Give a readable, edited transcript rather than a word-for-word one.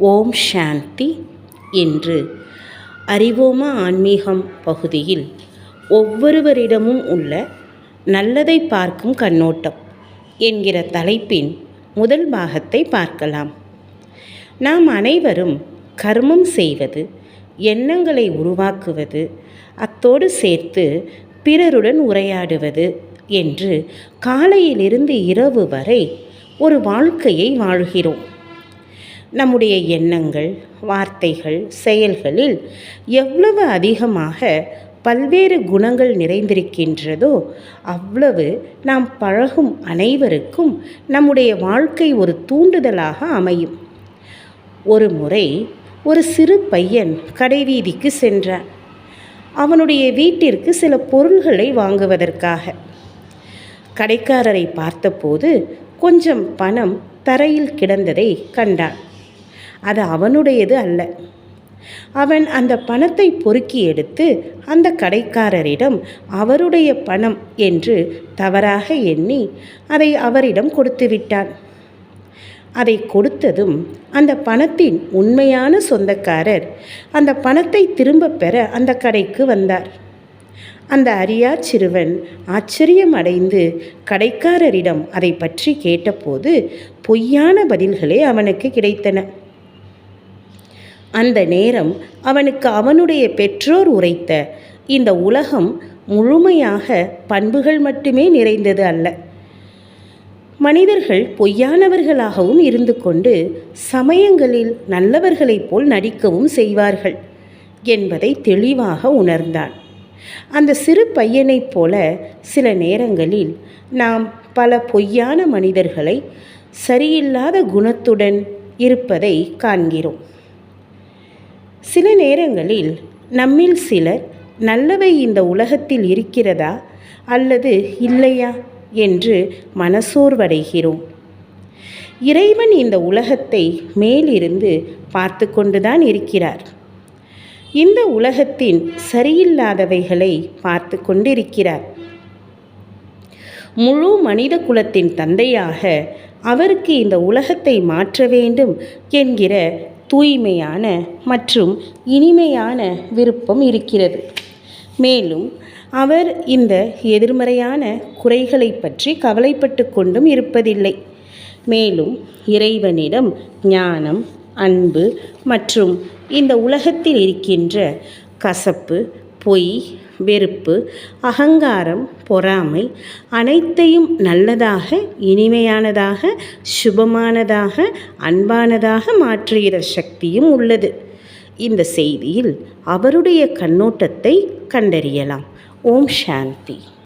ஓம் சாந்தி. இன்று அறிவோமா ஆன்மீகம் பகுதியில் ஒவ்வொருவரிடமும் உள்ள நல்லதை பார்க்கும் கண்ணோட்டம் என்கிற தலைப்பின் முதல் பாகத்தை பார்க்கலாம். நாம் அனைவரும் கர்மம் செய்வது, எண்ணங்களை உருவாக்குவது, அத்தோடு சேர்த்து பிறருடன் உரையாடுவது என்று காலையிலிருந்து இரவு வரை ஒரு வாழ்க்கையை வாழ்கிறோம். நம்முடைய எண்ணங்கள், வார்த்தைகள், செயல்களில் எவ்வளவு அதிகமாக பல்வேறு குணங்கள் நிறைந்திருக்கின்றதோ அவ்வளவு நாம் பழகும் அனைவருக்கும் நம்முடைய வாழ்க்கை ஒரு தூண்டுதலாக அமையும். ஒரு முறை ஒரு சிறு பையன் கடைவீதிக்கு சென்றான். அவனுடைய வீட்டிற்கு சில பொருள்களை வாங்குவதற்காக. கடைக்காரரை பார்த்தபோது கொஞ்சம் பணம் தரையில் கிடந்ததை கண்டான். அது அவனுடையது அல்ல. அவன் அந்த பணத்தை பொறுக்கி எடுத்து அந்த கடைக்காரரிடம் அவருடைய பணம் என்று தவறாக எண்ணி அதை அவரிடம் கொடுத்து விட்டான். அதை கொடுத்ததும் அந்த பணத்தின் உண்மையான சொந்தக்காரர் அந்த பணத்தை திரும்ப பெற அந்த கடைக்கு வந்தார். அந்த அறியா சிறுவன் ஆச்சரியம் அடைந்து கடைக்காரரிடம் அதை பற்றி கேட்டபோது பொய்யான பதில்களே அவனுக்கு கிடைத்தன. அந்த நேரம் அவனுக்கு அவனுடைய பெற்றோர் உரைத்த இந்த உலகம் முழுமையாக பண்புகள் மட்டுமே நிறைந்தது அல்ல, மனிதர்கள் பொய்யானவர்களாகவும் இருந்து கொண்டு சமயங்களில் நல்லவர்களைப் போல் நடிக்கவும் செய்வார்கள் என்பதை தெளிவாக உணர்ந்தான். அந்த சிறு பையனைப் போல சில நேரங்களில் நாம் பல பொய்யான மனிதர்களை சரியில்லாத குணத்துடன் இருப்பதை காண்கிறோம். சில நேரங்களில் நம்மில் சிலர் நல்லவை இந்த உலகத்தில் இருக்கிறதா அல்லது இல்லையா என்று மனசோர்வடைகிறோம். இறைவன் இந்த உலகத்தை மேலிருந்து பார்த்து கொண்டுதான் இருக்கிறார். இந்த உலகத்தின் சரியில்லாதவைகளை பார்த்து கொண்டிருக்கிறார். முழு மனித குலத்தின் தந்தையாக அவருக்கு இந்த உலகத்தை மாற்ற வேண்டும் என்கிற தூய்மையான மற்றும் இனிமையான விருப்பம் இருக்கிறது. மேலும் அவர் இந்த எதிர்மறையான குறைகளை பற்றி கவலைப்பட்டு கொண்டும் இருப்பதில்லை. மேலும் இறைவனிடம் ஞானம், அன்பு மற்றும் இந்த உலகத்தில் இருக்கின்ற கசப்பு, பொய், வெறுப்பு, அகங்காரம், பொறாமை அனைத்தையும் நல்லதாக, இனிமையானதாக, சுபமானதாக, அன்பானதாக மாற்றுகிற சக்தியும் உள்ளது. இந்த செய்தியில் அவருடைய கண்ணோட்டத்தை கண்டறியலாம். ஓம் சாந்தி.